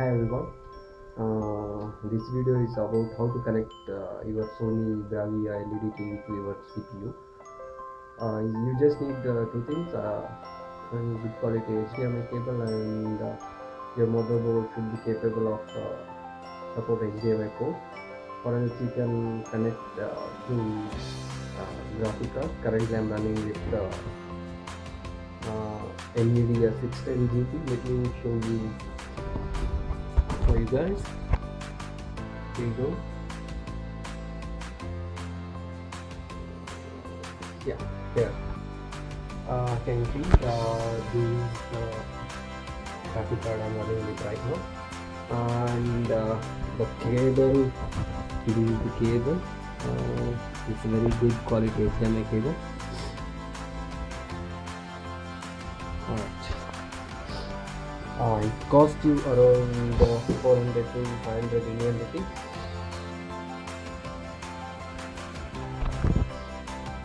Hi everyone. This video is about how to connect your Sony BRAVIA LED TV to your CPU. You just need two things: one good quality HDMI cable, and your motherboard should be capable of support HDMI port. Or else you can connect to graphic card. Currently, I'm running with NVIDIA 610 GT. Let me show you for you guys. Here you go. Yeah, here. Can you see this graphic card I'm running with right now, and the cable. This is the cable. It's a very good quality HDMI cable. Alright. It cost you around 400 to 500 Indian rupees.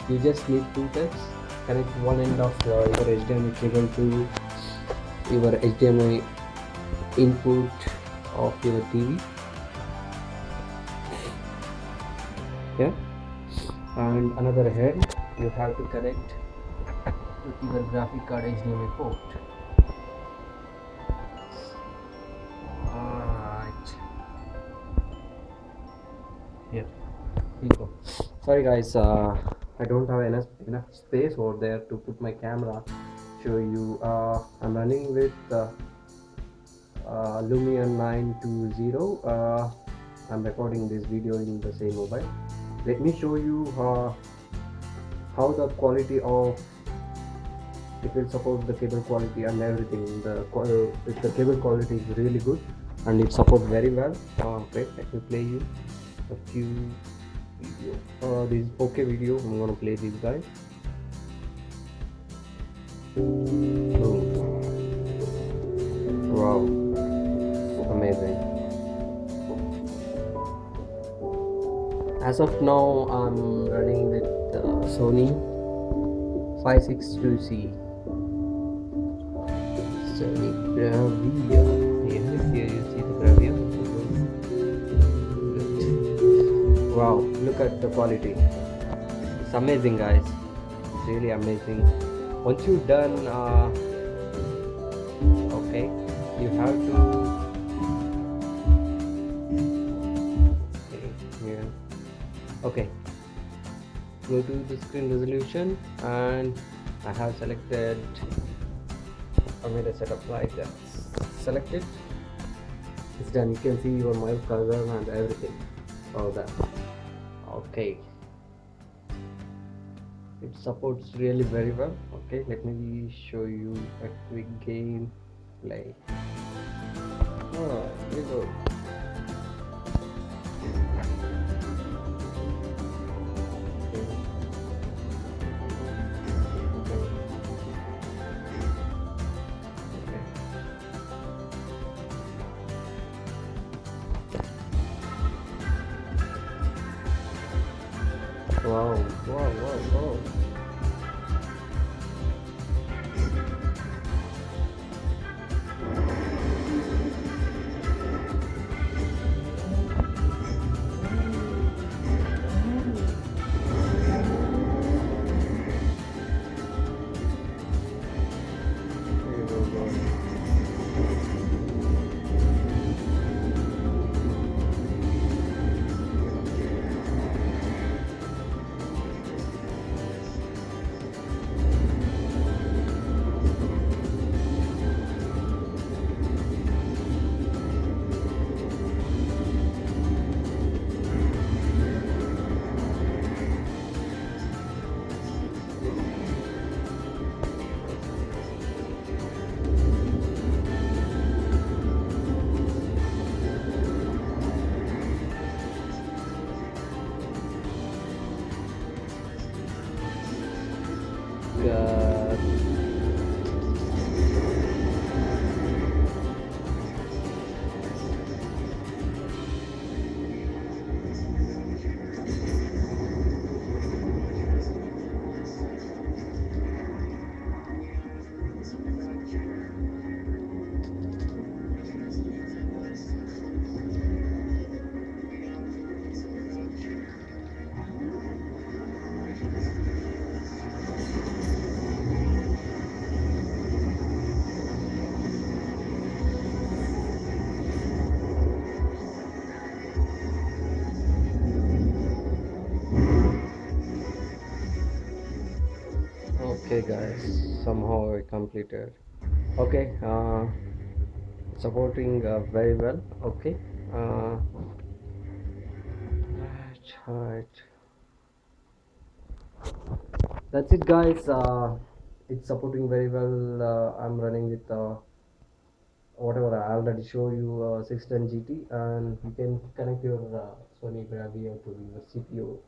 You just need two taps. Connect one end of your HDMI cable to your HDMI input of your TV. Yeah, and another head you have to connect to your graphic card HDMI port. Alright, here you go. Sorry guys, I don't have enough space over there to put my camera. Show you. I'm running with Lumion 920. I'm recording this video in the same mobile. Let me show you how the quality of it will support the cable quality and everything. The cable quality is really good and it supports very well. Wait, let me play you a few video. This is okay video. I'm gonna play this guy. Wow, amazing. As of now, I'm running with Sony 562C. Sony BRAVIA. Here you see the BRAVIA. Good. Wow, look at the quality. It's amazing, guys. It's really amazing. Once you're done, okay, you have to. Okay, go to the screen resolution, and I have selected. I made a setup like that. Select it. It's done. You can see your mouse cursor and everything. All that. Okay. It supports really very well. Okay, let me show you a quick game play. Oh, here we go. Wow, wow, wow, wow. guys, somehow I completed. Okay, supporting very well. Okay, right. That's it, guys. It's supporting very well. I'm running with whatever I already show you, 610 GT, and you can connect your Sony BRAVIA to your CPU.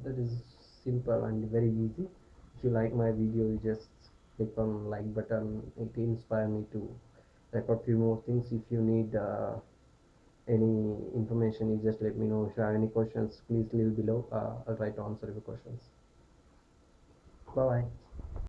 That is simple and very easy. If you like my video, you just click on like button. It inspire me to record few more things. If you need any information, you just let me know. If you have any questions, please leave below. I'll try to answer your questions. Bye bye.